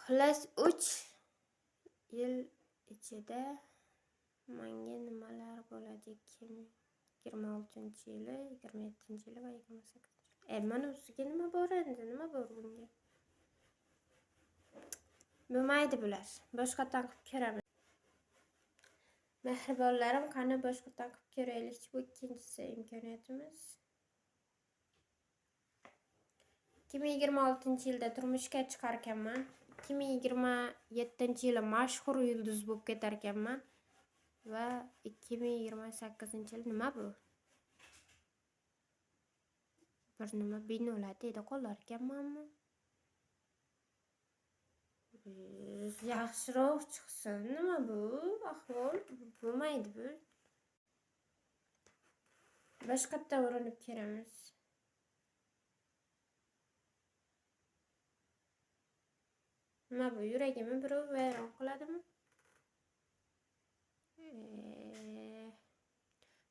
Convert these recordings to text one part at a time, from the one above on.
Xullas 3 yil ichida menga nimalar bo'ladi? 2026-yili, 27-yili va 28-yili. Mana ustiga nima bor endi? Nima bor bunga? Bo'lmaydi bular. Boshqatdan qilib ko'ramiz. Mehribonlarim, qani boshqatdan qilib ko'raylik. Bu ikkinchisi imkoniyatimiz. 2026-yilda turmushga chiqar ekanman. 2027-yili mashhur yulduz bo'lib ketar ekanman. Va 2028-yil nima bu? Bir nima binolar deydi qolar ekanmanmi? Yaxshiroq chiqsin. Nima bu? Ahvol bo'lmaydi bu. Boshqatdan urinib ko'ramiz. Nima bu? Yuragimni birov vayron qiladimi?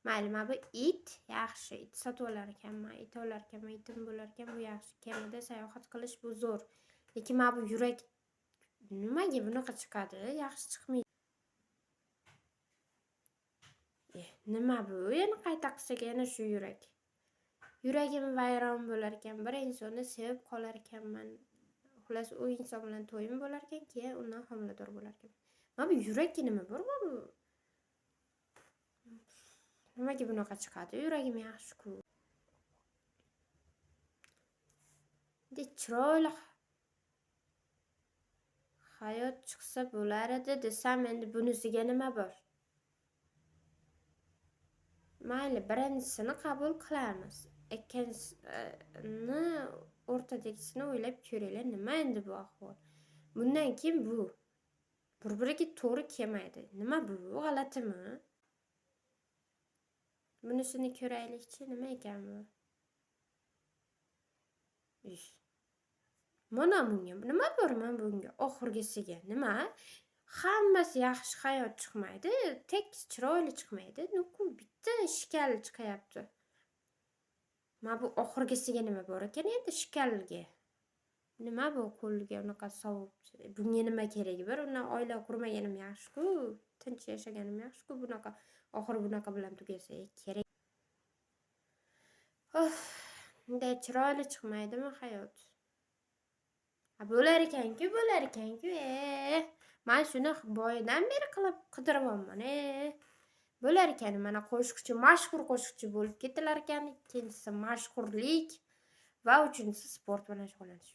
Mayli, mana bu it yaxshi. It sotib olar ekanman. It olar ekanman. Itim bo'lar ekan. Bu yaxshi. Kemada sayohat qilish bu zo'r. Lekin mana bu yurak nimaga bunaqa chiqadi? Yaxshi chiqmaydi. Nima bu? Yana qayta qilsak yana shu yurak. Yuragim vayron bo'lar ekan. Bir insonni sevib qolar ekanman. Xullas u inson bilan to'yim bo'lar ekan, keyin undan homilador bo'lar ekan. Mana bu yurakka nima bor bu? Nimaga bunaqa chiqadi? Yuragim yaxshi-ku. Chiroyli hayot chiqsa bo'lar edi desam, endi bunisiga nima bor? Mayli, birinchisini qabul qilamiz. Ikkinchisini o'rtadagisini o'ylab ko'ringlar. Nima endi bu ahvol? Bundan keyin bu bir-biriga to'g'ri kelmaydi. Nima bu? G'alatimi? Bunisini ko'raylikchi, nima ekan bu? Mana bunga nima bor men bunga? Oxirgisiga nima? Hammasi yaxshi hayot chiqmaydi, tekis chiroyli chiqmaydi. Nuqul bitta shikal chiqyapti. Mana bu oxirgisiga nima bor ekan endi shikalga? Nima bu qo'lga unaqa sovib? Bunga nima keragi bor? Undan oila qurmaganim yaxshi-ku, tinch yashaganim yaxshi-ku, bunaqa oxir bunaqa bilan tugasa kerak. Bunday chiroyli chiqmaydimi hayot? Bo'lar ekan-ku, bo'lar ekan-ku. Men shuni boyidan beri qilib qidiryapman. Bo'lar ekan, mana qo'shiqchi, mashhur qo'shiqchi bo'lib ketilar ekan. Ikkinchisi mashhurlik va uchinchisi sport bilan shug'ullanish.